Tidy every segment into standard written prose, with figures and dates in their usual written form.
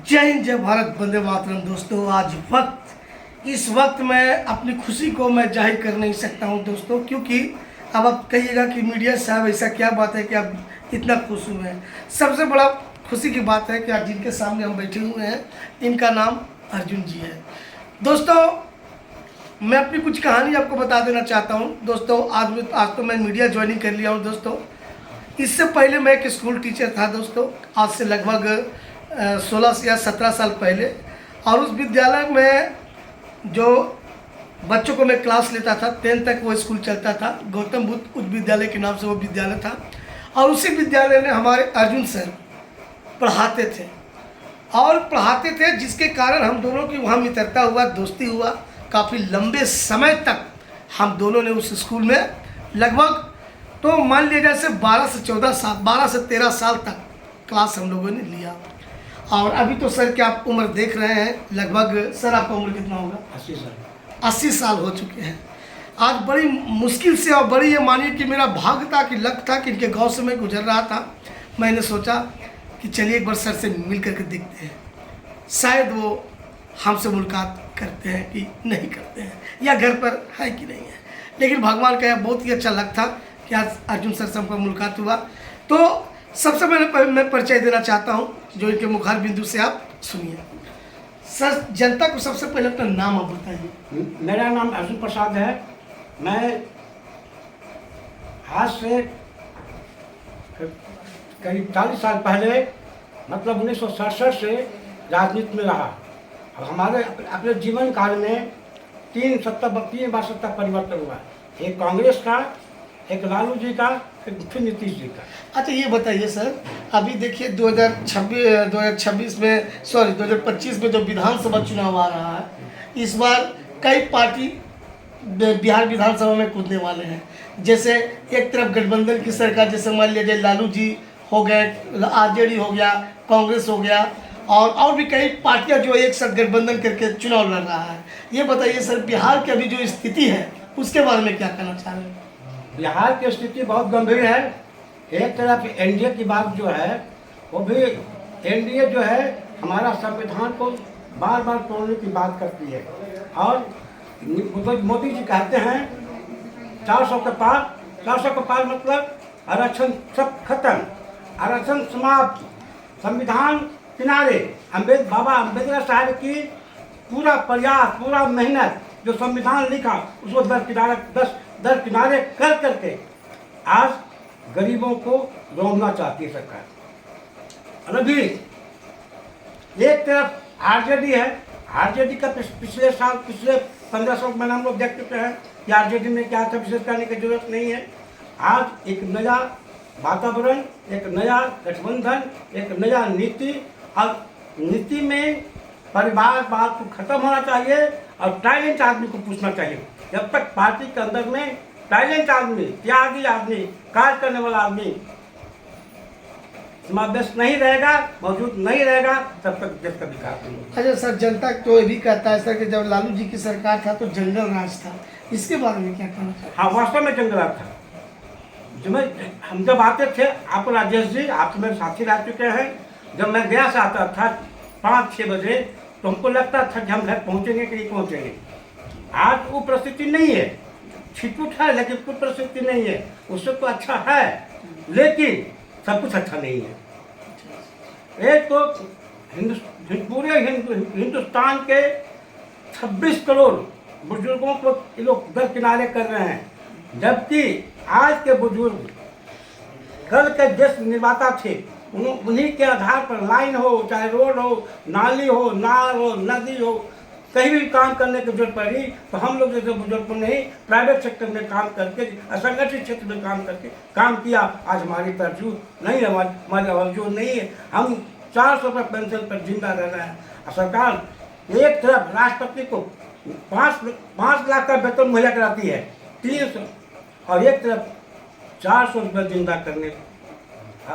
जय हिंद, जय भारत, वंदे मातरम। दोस्तों, आज इस वक्त मैं अपनी खुशी को मैं जाहिर कर नहीं सकता हूं दोस्तों, क्योंकि अब आप कहिएगा कि मीडिया साहब ऐसा क्या बात है कि आप इतना खुश हुए हैं। सबसे बड़ा खुशी की बात है कि आज जिनके सामने हम बैठे हुए हैं इनका नाम अर्जुन जी है। दोस्तों, मैं अपनी कुछ कहानी आपको बता देना चाहता हूं। दोस्तों, आज तो मैं मीडिया ज्वाइनिंग कर लिया हूं। दोस्तों, इससे पहले मैं एक स्कूल टीचर था दोस्तों, आज से लगभग 16 या 17 साल पहले। और उस विद्यालय में जो बच्चों को मैं क्लास लेता था, 10 तक वो स्कूल चलता था। गौतम बुद्ध उच्च विद्यालय के नाम से वो विद्यालय था। और उसी विद्यालय में हमारे अर्जुन सर पढ़ाते थे जिसके कारण हम दोनों की वहाँ मित्रता हुआ, दोस्ती हुआ। काफ़ी लंबे समय तक हम दोनों ने उस स्कूल में लगभग तो मान लिया जैसे 12 से 14 साल, 12 से 13 साल तक क्लास हम लोगों ने लिया। और अभी तो सर क्या आप उम्र देख रहे हैं, लगभग सर आपका उम्र कितना होगा? 80 साल। 80 साल हो चुके हैं। आज बड़ी मुश्किल से, और बड़ी ये मानिए कि मेरा भाग्य था कि लक था कि इनके गांव से मैं गुजर रहा था। मैंने सोचा कि चलिए एक बार सर से मिल करके देखते हैं, शायद वो हमसे मुलाकात करते हैं कि नहीं करते हैं, या घर पर है कि नहीं है। लेकिन भगवान का यह बहुत ही अच्छा लक था कि आज अर्जुन सर से हमको मुलाकात हुआ। तो सबसे पहले मैं परिचय देना चाहता हूं, जो इनके मुखार बिंदु से आप सुनिए। सर, जनता को सबसे पहले अपना नाम आप बताइए। मेरा नाम अर्जुन प्रसाद है। मैं आज से करीब 40 साल पहले, मतलब 1967 से राजनीति में रहा। और हमारे अपने जीवन काल में 3 बार सत्ता परिवर्तन हुआ। एक कांग्रेस का, एक लालू जी का, फिर नीतीश जी का। अच्छा, ये बताइए सर, अभी देखिए 2025 में जो विधानसभा चुनाव आ रहा है, इस बार कई पार्टी बिहार विधानसभा में कूदने वाले हैं। जैसे एक तरफ गठबंधन की सरकार, जैसे मान लीजिए लालू जी हो गए, आरजेडी हो गया, कांग्रेस हो गया, और भी कई पार्टियां जो एक साथ गठबंधन करके चुनाव लड़ रहा है। ये बताइए सर, बिहार की अभी जो स्थिति है उसके बारे में क्या कहना चाह रहे हैं? बिहार की स्थिति बहुत गंभीर है। एक तरफ एनडीए की बात जो है, वो भी एनडीए जो है हमारा संविधान को बार बार तोड़ने की बात करती है। और मोदी जी कहते हैं 400 के पार मतलब आरक्षण सब खत्म, आरक्षण समाप्त, संविधान किनारे। बाबा अम्बेडकर साहब की पूरा प्रयास, पूरा मेहनत, जो संविधान लिखा उसको दर किनारे कर करके आज गरीबों को रोकना चाहती है सरकार। और अभी एक तरफ आरजेडी है। आरजेडी का पिछले 15 साल में हम लोग देख चुके हैं कि आरजेडी में क्या था, विशेष करने की जरूरत नहीं है। आज एक नया वातावरण, एक नया गठबंधन, एक नया नीति। और नीति में परिवारवाद को खत्म होना चाहिए और टैलेंट आदमी को पूछना चाहिए। जब तक पार्टी के अंदर में टैलेंट आदमी, त्यागी आदमी, कार्य करने वाला आदमी समावेश नहीं रहेगा, मौजूद नहीं रहेगा, तब तक देश का विकास नहीं होगा। अच्छा सर, जनता तो ये भी कहता है सर कि जब लालू जी की सरकार था तो जंगल राज था, इसके बारे में क्या कहना चाहिए? हाँ, वास्तव में जंगल राज था। हम जब आते थे, आप राजेश जी, आप तो मेरे साथी रह चुके हैं। जब मैं गया से आता था 5-6 बजे, तो हमको लगता था कि हम घर पहुँचेंगे कि नहीं पहुँचेंगे। आज वो परिस्थिति नहीं है। छिटपुट है लेकिन कोई परिस्थिति नहीं है। उससे तो अच्छा है, लेकिन सब कुछ अच्छा नहीं है। एक तो पूरे हिंदुस्तान के 26 करोड़ बुजुर्गों को ये लोग दर किनारे कर रहे हैं, जबकि आज के बुजुर्ग कल के देश निर्माता थे। उन्हीं के आधार पर लाइन हो, चाहे रोड हो, नाली हो, नाल हो, नदी हो, कहीं भी काम करने की जरूरत पड़ी तो हम लोग जैसे बुजुर्गों ने प्राइवेट सेक्टर में काम करके, असंगठित क्षेत्र में काम करके काम किया। आज हमारी तरजूह नहीं है, हमारी आवाज़ नहीं है। हम 400 रुपये पेंशन पर जिंदा रह रहे हैं। सरकार एक तरफ राष्ट्रपति को 5 लाख का वेतन मुहैया कराती है, 300, और एक तरफ 400 रुपये जिंदा करने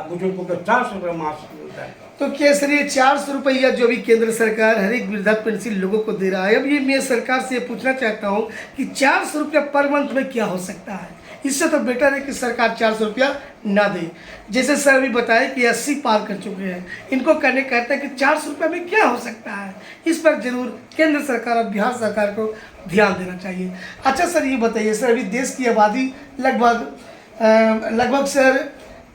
बुजुर्गों को 400 रुपये मासिक मिलता है। तो क्या सर, ये 400 रुपया जो भी केंद्र सरकार हर एक वृद्धा पेंशन लोगों को दे रहा है, अब ये मैं सरकार से ये पूछना चाहता हूँ कि 400 रुपया पर मंथ में क्या हो सकता है? इससे तो बेटर है कि सरकार 400 रुपया ना दे। जैसे सर अभी बताए कि 80 पार कर चुके हैं, इनको कहते हैं कि 400 रुपये में क्या हो सकता है। इस पर जरूर केंद्र सरकार और बिहार सरकार को ध्यान देना चाहिए। अच्छा सर ये बताइए सर, अभी देश की आबादी लगभग सर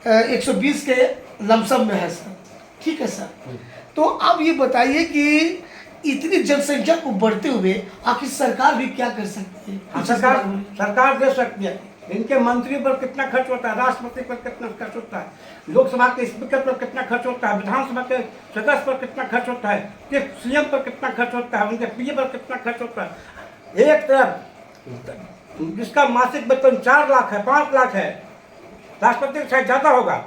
120 के लमसम में है सर, ठीक है सर। तो अब ये बताइए कि इतनी जनसंख्या को बढ़ते हुए आखिर सरकार भी क्या कर सकती है? हाँ, सरकार दे सकती है। इनके मंत्री पर कितना खर्च होता है, राष्ट्रपति पर कितना खर्च होता है, लोकसभा के स्पीकर पर कितना खर्च होता है, विधानसभा के सदस्य पर कितना खर्च होता है, कि सीएम पर कितना खर्च होता है, उनके पीए पर कितना खर्च होता है। एक तरफ जिसका मासिक वेतन 4 लाख है, 5 लाख है, राष्ट्रपति का शायद ज़्यादा होगा,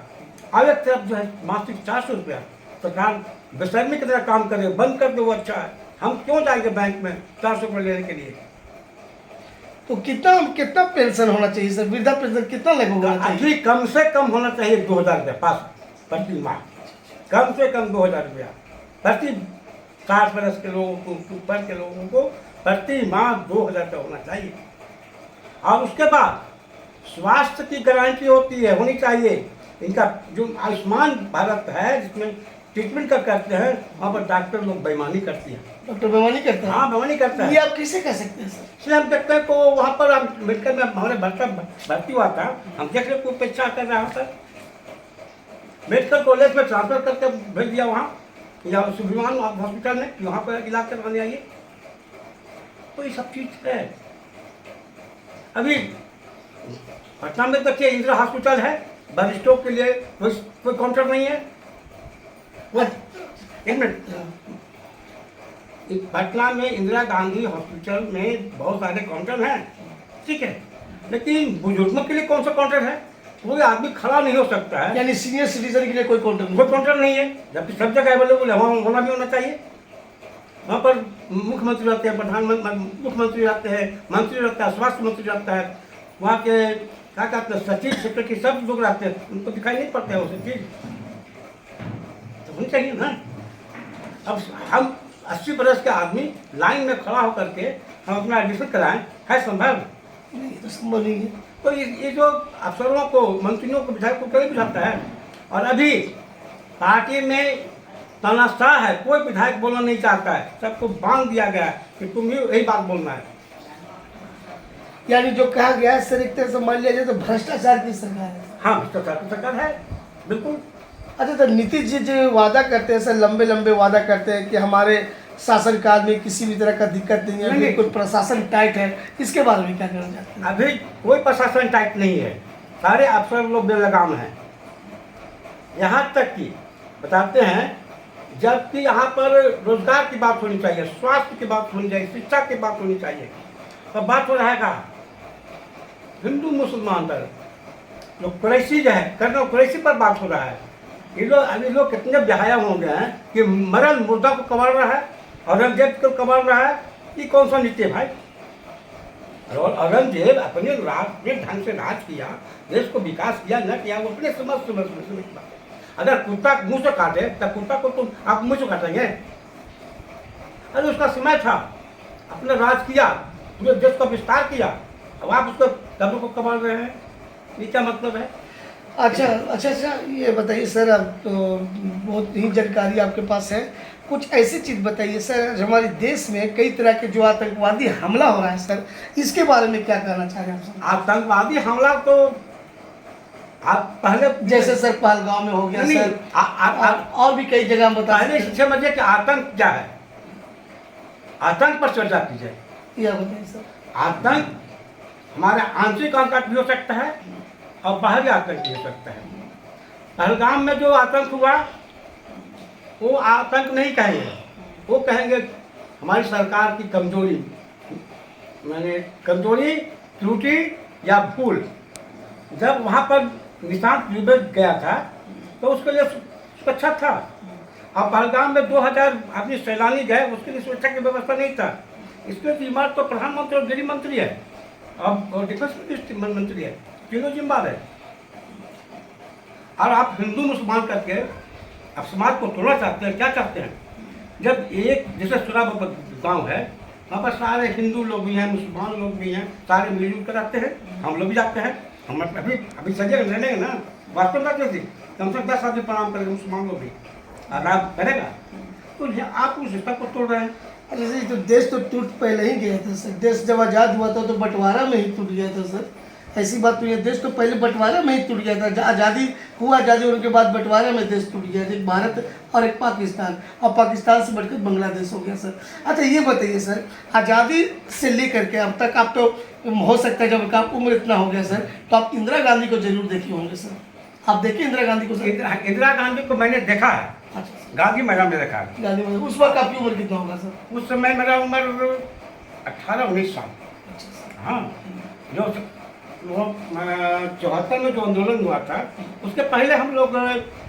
और एक तरफ जो है मासिक 400 रुपया। सरकार बेशर्मी की तरह काम करे, बंद कर दो, वो अच्छा है। हम क्यों जाएंगे बैंक में 400 रुपये लेने के लिए? तो कितना पेंशन होना चाहिए सर? वृद्धा पेंशन कितना लगभग होना चाहिए? अभी कम से कम होना चाहिए 2000 रुपया पास प्रति माह, कम से कम 2000 रुपया प्रति 60 वर्ष के लोगों को, ऊपर के लोगों को प्रति माह 2000 रुपया होना चाहिए। और उसके बाद स्वास्थ्य की गारंटी होनी चाहिए। इनका जो आयुष्मान भारत है जिसमें ट्रीटमेंट करते हैं, वहाँ पर डॉक्टर लोग बेईमानी करती हैं। डॉक्टर बेईमानी करते हैं? हाँ, बेईमानी करता है। ये आप कैसे कह सकते हैं सर? इसलिए हम देखते हैं को वहाँ पर हम मेडिकल में हमारे भर्ती हुआ था, हम देख रहे को पेशा कर रहा था, मेडिकल कॉलेज में ट्रांसफर करके भेज दिया वहाँ या सुभिमान हॉस्पिटल में, वहाँ पर इलाज करवाने आइए। तो ये सब चीज़ है। अभी पटना में देखिए इंदिरा हॉस्पिटल है, वरिष्ठों के लिए कोई काउंटर नहीं है। एक मिनट, पटना में इंदिरा गांधी हॉस्पिटल में बहुत सारे काउंटर हैं, ठीक है, लेकिन बुजुर्गों के लिए कौन सा काउंटर है? कोई आदमी खड़ा नहीं हो सकता है, यानी सीनियर सिटीजन के लिए कोई काउंटर नहीं है, जबकि सब जगह अवेलेबल है, वहाँ होना भी होना चाहिए। वहाँ पर मुख्यमंत्री रहते हैं, प्रधानमंत्री, मुख्यमंत्री रहते हैं, मंत्री रहता है, स्वास्थ्य मंत्री रहता है, वहाँ के क्या कहते हैं सचिव सेक्रेटरी सब लोग रहते हैं, उनको दिखाई नहीं पड़ता है वो सब चीज़ तो होनी चाहिए ना। अब हम 80 बरस के आदमी लाइन में खड़ा होकर के हम अपना एडमिशन कराएं, है संभव? नहीं, तो संभव नहीं है। तो ये जो अफसरों को, मंत्रियों को, विधायकों को कभी बुझाता है। और अभी पार्टी में तनाशाह है, कोई विधायक बोलना नहीं चाहता है, सबको बांध दिया गया है कि तुम यही बात बोलना है। यानी जो कहा गया है सर, एक तरह से मान लिया जाए तो भ्रष्टाचार की सरकार है। हाँ, भ्रष्टाचार की सरकार है, बिल्कुल। अच्छा, तो नीतीश जी जो वादा करते हैं सर, लंबे लंबे वादा करते हैं कि हमारे शासनकाल में किसी भी तरह का दिक्कत नहीं है, बिल्कुल प्रशासन टाइट है, इसके बारे में क्या कहना चाहते हैं? अभी कोई प्रशासन टाइट नहीं है, सारे अफसर लोग बेलगाम हैं। यहाँ तक कि बताते हैं, जबकि यहाँ पर रोजगार की बात होनी चाहिए, स्वास्थ्य की बात होनी चाहिए, शिक्षा की बात होनी चाहिए, तो बात हो रहा है हिंदू मुसलमान पर, जो कुरैशी जो है, कर्नल कुरैशी पर बात हो रहा है। ये लोग अभी लोग कितने बेहया हो गए हैं कि मरल मुर्दा को कबाड़ रहा है, औरंगजेब को कबाड़ रहा है। ये कौन सा नीति है भाई? और औरंगजेब अपने ढंग से राज किया, देश को विकास किया न किया, वो अपने समझ अगर कुत्ता मुँह से काटे तो कुत्ता को तुम आप मुँह से काटेंगे? अरे उसका समय था, अपने राज किया, पूरे देश का विस्तार किया, अब आप उसको कब्र को कबाड़ रहे हैं, ये क्या मतलब है? अच्छा, ये बताइए सर, अब तो बहुत ही जानकारी आपके पास है, कुछ ऐसी चीज़ बताइए सर, हमारे देश में कई तरह के जो आतंकवादी हमला हो रहा है सर, इसके बारे में क्या कहना चाह रहे हैं आप? आतंकवादी हमला तो आप पहले जैसे सर पहलगांव में हो गया सर, और भी कई जगह बता पहले समझिए कि आतंक क्या है, आतंक पर चर्चा कीजिए। यह बताइए सर। आतंक हमारा आंतरिक आतंक भी हो सकता है और बाहरी आतंक भी हो सकता है। पहलगाम में जो आतंक हुआ वो आतंक नहीं कहेंगे, वो कहेंगे हमारी सरकार की कमजोरी, मैंने कमजोरी, त्रुटि या भूल। जब वहाँ पर निशांत विवेक गया था तो उसके लिए सुरक्षा था, और पहलगाम में 2000 आदमी सैलानी गए, उसके लिए सुरक्षा की व्यवस्था नहीं था। इसके जिम्मेदार तो प्रधानमंत्री और गृह मंत्री है और डिफेंस मंत्री है, तीनों जिम्मेदार है। और आप हिंदू मुसलमान करके आप समाज को तोड़ना चाहते हैं, क्या चाहते हैं? जब एक जैसे सुराब गाँव है, वहाँ पर सारे हिंदू लोग भी हैं, मुसलमान लोग भी हैं, सारे मिलजुल कर रहते हैं, हम लोग भी जाते हैं। हम अभी अभी सजे लेंगे ना, वास्तव में कैसे कम से कम 10 आदमी प्रणाम करेंगे मुसलमान लोग भी, आदाब करेगा। तो आप उस रिश्ता को तोड़ रहे हैं। अरे सर, तो देश तो टूट पहले ही गया था सर। देश जब आज़ाद हुआ था तो बंटवारा में ही टूट गया था सर। ऐसी बात तो ये देश तो पहले बंटवारा में ही टूट गया था। आज़ादी हुआ, आज़ादी होने के बाद बंटवारा में देश टूट गया था, एक भारत और एक पाकिस्तान, और पाकिस्तान से बढ़कर बांग्लादेश हो गया सर। अच्छा ये बताइए सर, आज़ादी से लेकर के अब तक आप तो हो सकता है जब आपका उम्र इतना हो गया सर, तो आप इंदिरा गांधी को जरूर देखे होंगे सर। आप देखिए इंदिरा गांधी को सर? इंदिरा गांधी को मैंने देखा है, अच्छा, गांधी मैडम ने देखा है। गांधी मैडम, उस वक्त आपकी उम्र कितना होगा सर? उस समय मेरा उम्र 18-19 साल। अच्छा सर। हाँ, जो वो 74 में जो आंदोलन हुआ था, उसके पहले हम लोग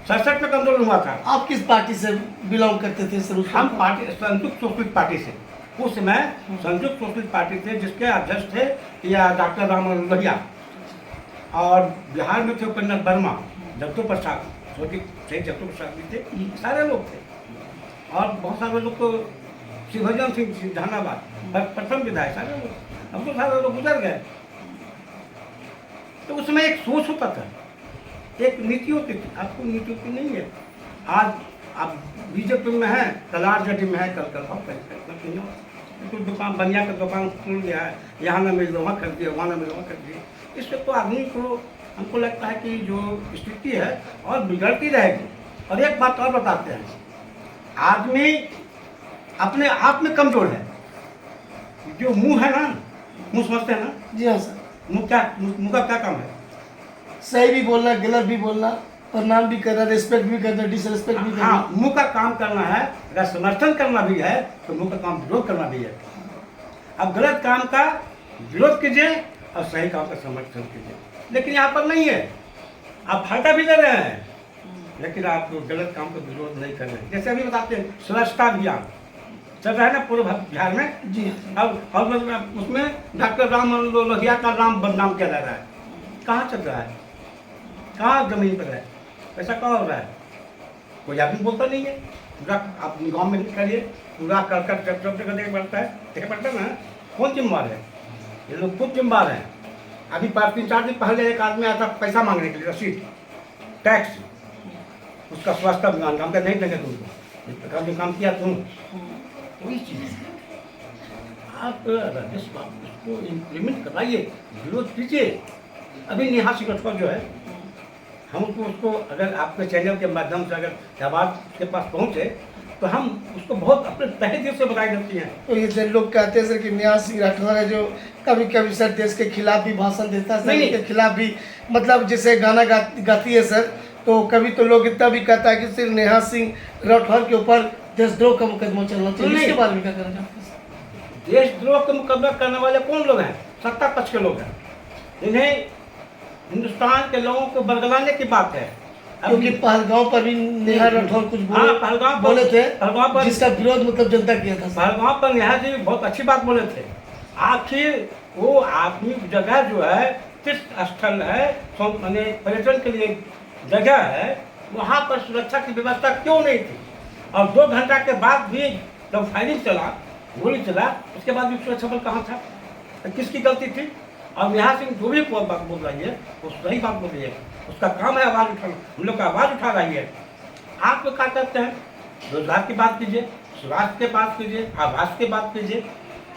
67 में आंदोलन हुआ था। आप किस पार्टी से बिलोंग करते थे सर? हम पार्टी संयुक्त सोशलिस्ट पार्टी से, उस समय संयुक्त सोशलिस्ट पार्टी थे, जिसके अध्यक्ष थे या डॉक्टर राम लोहिया, और बिहार में थे उपेंद्र वर्मा, जगतो प्रसाद, जगतो प्रसाद भी थे, सारे लोग थे, और बहुत सारे लोग तो शिवभजन सिंह जहानाबाद प्रथम विधायक, सारे लोग, अब तो सारे लोग गुजर गए। तो उसमें एक सोच होता था, एक नीति होती थी। आपको नीति होती नहीं है। आज आप बीजेपी में है, कल आरजेडी में है, कल तो दुकान बनिया का दुकान खुल गया है, यहाँ ना मिल वहाँ कर दिया, वहाँ ना मिल वहाँ कर दिया। इससे तो आदमी को, हमको लगता है कि जो स्थिति है और बिगड़ती रहेगी। और एक बात और बताते हैं, आदमी अपने आप में कमजोर है। जो मुंह है ना, मुंह समझते हैं ना? जी हाँ सर। मुंह का क्या काम है? सही भी बोलना, गलत भी बोलना, प्रणाम भी करना, रिस्पेक्ट भी करना, डिसरिस्पेक्ट भी करना। हाँ, मुंह का काम करना है। अगर समर्थन करना भी है तो मुंह का काम विरोध करना भी है। अब गलत काम का विरोध कीजिए और सही काम का समर्थन कीजिए, लेकिन यहाँ पर नहीं है। आप फायदा भी ले रहे हैं, लेकिन आप गलत काम का विरोध नहीं कर रहे। जैसे अभी बताते हैं स्वच्छता अभियान चल रहा है ना पूरे बिहार में जी। अब उसमें डॉक्टर राम लोहिया का नाम बदनाम किया जा रहा है। कहाँ चल रहा है? कहाँ जमीन पर है? ऐसा कहाँ हो रहा है? कोई आदमी बोलता नहीं है। पूरा आप गाँव में करिए, पूरा करके देखना पड़ता है, देखना पड़ता है ना। कौन जिम्मेवार है? ये लोग खुद जिम्मेवार हैं। अभी 3-4 दिन पहले एक आदमी आया था पैसा मांगने के लिए, रसीद, टैक्स, उसका स्वास्थ्य अभियान, हम नहीं देंगे तुमको, काम किया तुम। वही चीज़ है, आप राजस्व उसको इम्प्लीमेंट कराइए, विरोध कीजिए। अभी नेहा सिंह राठौर जो है, हम उसको अगर आपके चैनल के माध्यम से अगर आवाज़ के पास पहुँचे तो हम उसको बहुत अपने तहे दिल से बधाई देती हैं। तो ये सर लोग कहते हैं सर कि नेहा सिंह राठौर है जो कभी कभी सर देश के खिलाफ भी भाषण देता है, सर के खिलाफ भी, मतलब जैसे गाना गाती है सर, तो कभी तो लोग इतना भी कहता है कि सिर्फ नेहा सिंह राठौर के ऊपर देशद्रोह का मुकदमा चलना चाहिए। इसके बारे में क्या कहना चाहते हैं? देशद्रोह का मुकदमा करने वाले कौन लोग हैं? सत्ता पक्ष के लोग हैं। इन्हें हिंदुस्तान के लोगों को बरगलाने की बात है। क्योंकि पहलगांव पर भी नेहा राठौर कुछ बोले थे, पहलगांव पर जिसका विरोध मतलब जनता किया था। पहलगांव पर नेहा जी बहुत अच्छी बात बोले थे। आखिर वो आदमी जगह जो है तीर्थ स्थल है, माने पर्यटन के लिए जगह है, वहाँ पर सुरक्षा की व्यवस्था क्यों नहीं थी? और 2 घंटा के बाद भी जब फायरिंग चला, गोली चला, उसके बाद भी सुरक्षा बल कहाँ था? तो किसकी गलती थी? और नेहा सिंह जो भी बात बोल रही है वो सही बात बोल रही है, उसका काम है आवाज़ उठाना, हम लोग का आवाज़ उठा रही है। आप लोग क्या करते हैं? रोजगार की बात कीजिए, स्वास्थ्य की बात कीजिए, आवास की बात कीजिए,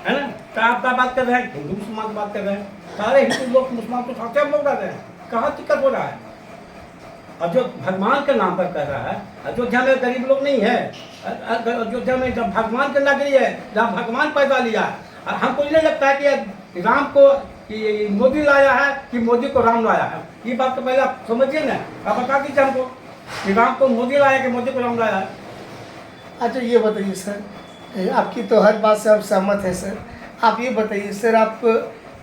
है ना? तो आप क्या बात कर रहे हैं? हिंदू मुसलमान की बात कर रहे हैं। सारे हिंदू लोग मुसलमान को साथ हम लोग रह रहे हैं। कहाँ दिक्कत हो रहा है? और जो भगवान के नाम पर कर रहा है, अयोध्या में गरीब लोग नहीं है। अयोध्या में जब भगवान की नगरी है, जहाँ भगवान पैदा लिया, हमको नहीं लगता है कि राम को कि मोदी लाया है कि मोदी को राम लाया है। ये बात तो पहले आप समझिए ना, आप बता दीजिए हमको कि राम को मोदी लाया कि मोदी को राम लाया है। अच्छा ये बताइए सर, आपकी तो हर बात से आप सहमत हैं सर। आप ये बताइए सर, आप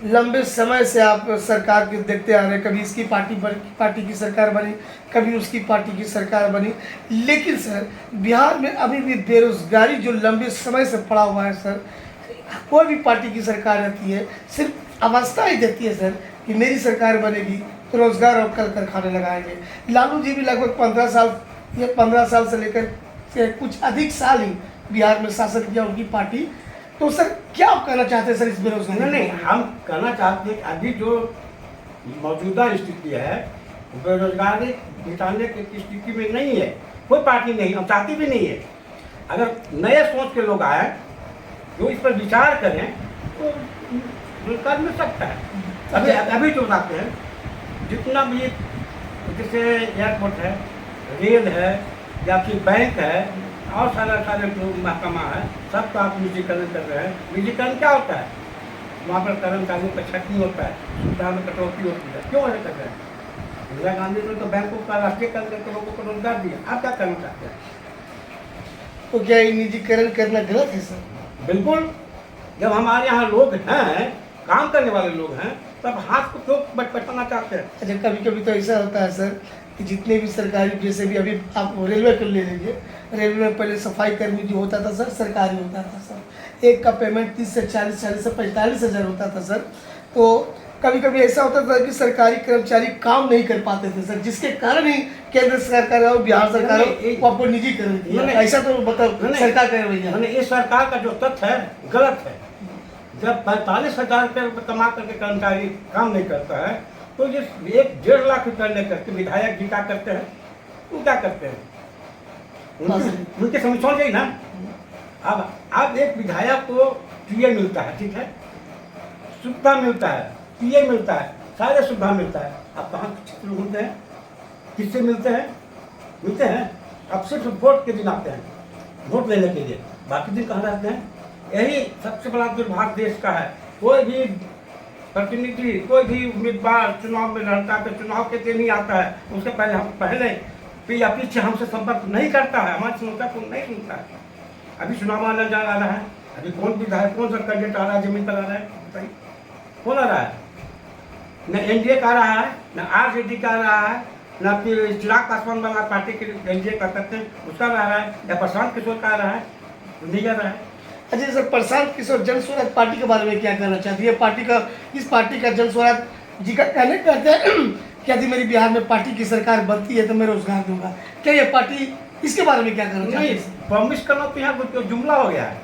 लंबे समय से आप सरकार के देखते आ रहे हैं, कभी इसकी पार्टी की सरकार बनी, कभी उसकी पार्टी की सरकार बनी, लेकिन सर बिहार में अभी भी बेरोजगारी जो लंबे समय से पड़ा हुआ है सर, कोई भी पार्टी की सरकार रहती है सिर्फ अवस्था ही देती है सर कि मेरी सरकार बनेगी तो रोजगार और कल कारखाने लगाएंगे। लालू जी भी लगभग 15 साल से लेकर कुछ अधिक साल ही बिहार में शासन किया उनकी पार्टी। तो सर क्या आप कहना चाहते हैं सर इस बेरोजगारी? नहीं, हम कहना चाहते हैं कि अभी जो मौजूदा स्थिति है बेरोजगारी मिटाने की स्थिति में नहीं है, कोई पार्टी नहीं और चाहती भी नहीं है। अगर नए सोच के लोग आए जो इस पर विचार करें तो रोजगार मिल सकता है। अभी जो बताते हैं जितना भी जैसे एयरपोर्ट है, रेल है या फिर बैंक है और सारे जो महकमा है सबका आप निजीकरण कर रहे हैं। निजीकरण क्या होता है? वहाँ पर कर्मचारियों का छटनी होता है, सुविधा में कटौती होती है। क्यों ऐसा कर रहे हैं? इंदिरा गांधी ने तो बैंकों का राष्ट्रीयकरण करके लोगों को रोजगार दिया। आप क्या करना चाहते हैं? तो क्या ये निजीकरण करना गलत है सर? बिल्कुल। जब हमारे यहाँ लोग हैं, काम करने वाले लोग हैं, तब हाथ को क्यों बटाना चाहते हैं? अच्छा, कभी कभी तो ऐसा होता है सर कि जितने भी सरकारी, जैसे भी अभी आप रेलवे को ले लीजिए, रेलवे में पहले सफाई कर्मी जो होता था सर सरकारी होता था सर, एक का पेमेंट 30 से 40 से 45 हज़ार होता था सर। तो कभी कभी ऐसा होता था कि सरकारी कर्मचारी काम नहीं कर पाते थे सर, जिसके कारण ही केंद्र सरकार और बिहार सरकार वो आपको निजीकरण किया। ऐसा तो बताओ सरकार का रवैया। इस सरकार का जो तथ्य है गलत है। जब 45,000 रुपये कमा करके कर्मचारी काम नहीं करता है तो ये 1-1.5 लाख रुपये लेकर के विधायक जी क्या करते हैं? वो क्या करते हैं? उनके समझ गई ना। अब एक विधायक को पीए मिलता है, ठीक है, सुविधा मिलता है, पीए मिलता है, सारे सुविधा मिलता है। अब कहाँ क्षेत्र घूमते हैं? किससे मिलते हैं? मिलते हैं अब सिर्फ वोट के दिन आते हैं, वोट लेने के लिए। बाकी दिन कहाँ रहते हैं? यही सबसे बड़ा दुर्भाग्य देश का है। कोई भी प्रतिनिधि, कोई भी उम्मीदवार चुनाव में लड़ता है तो चुनाव के दिन ही आता है, उसके पहले या पीछे हमसे संपर्क नहीं करता है, हमारी समस्या को नहीं सुनता है। अभी चुनाव आने जा रहा है, अभी कौन विधायक, कौन सा कैंडिडेट आ रहा है, जमीन पर आ रहा है? बताइए कौन आ रहा है? न एनडीए का आ रहा है, न आरजेडी का आ रहा है, न फिर चिराग पासवान वाला पार्टी के एनडीए का करते हैं उसका आ रहा है, या प्रशांत किशोर का आ रहा है? नहीं आ रहा है। अच्छा सर, प्रशांत किशोर जन स्वराज पार्टी के बारे में क्या कहना चाहती है? पार्टी का, इस पार्टी का जन स्वराज जी का कहने करते हैं क्या यदि मेरी बिहार में पार्टी की सरकार बनती है तो मैं रोजगार दूंगा, क्या ये पार्टी इसके बारे में क्या कहना चाहती है? प्रॉमिस करना तो यहाँ कुछ जुमला हो गया है।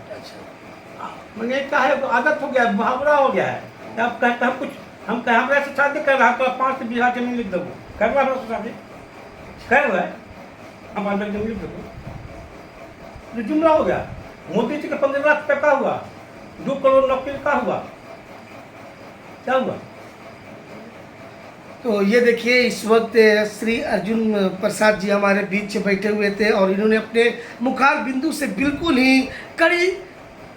मैंने क्या है, आदत हो गया है, मुहावरा हो गया है। अब कहते हम कुछ, हम हमरा से शादी कर रहा है तो 5 बीघा जमीन लिख दो, कर रहा है शादी कर रहा है, हम 5 जमीन लिख दो, जुमला हो गया। मोदी जी का 15 लाख रुपये का हुआ, 2 करोड़ नौकरी का हुआ, क्या हुआ? तो ये देखिए, इस वक्त श्री अर्जुन प्रसाद जी हमारे बीच बैठे हुए थे और इन्होंने अपने मुखार बिंदु से बिल्कुल ही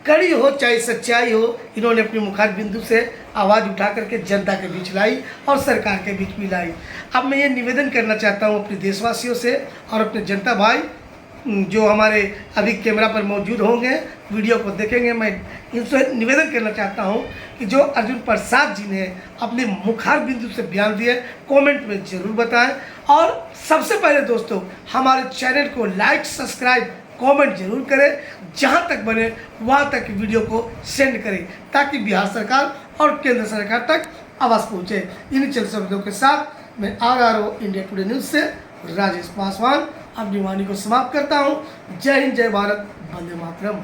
कड़ी हो चाहे सच्चाई हो, इन्होंने अपने मुखार बिंदु से आवाज़ उठा करके जनता के बीच लाई और सरकार के बीच भी लाई। अब मैं ये निवेदन करना चाहता हूँ अपने देशवासियों से और अपने जनता भाई जो हमारे अभी कैमरा पर मौजूद होंगे, वीडियो को देखेंगे, मैं इनसे निवेदन करना चाहता हूं कि जो अर्जुन प्रसाद जी ने अपने मुखार बिंदु से बयान दिए, कमेंट में ज़रूर बताएं। और सबसे पहले दोस्तों, हमारे चैनल को लाइक, सब्सक्राइब, कमेंट जरूर करें, जहां तक बने वहां तक वीडियो को सेंड करें ताकि बिहार सरकार और केंद्र सरकार तक आवाज़ पहुँचे। इन चंद शब्दों के साथ मैं RRO इंडिया टुडे न्यूज़ से राजेश पासवान अपनी वाणी को समाप्त करता हूँ। जय हिंद, जय भारत, वंदे मातरम।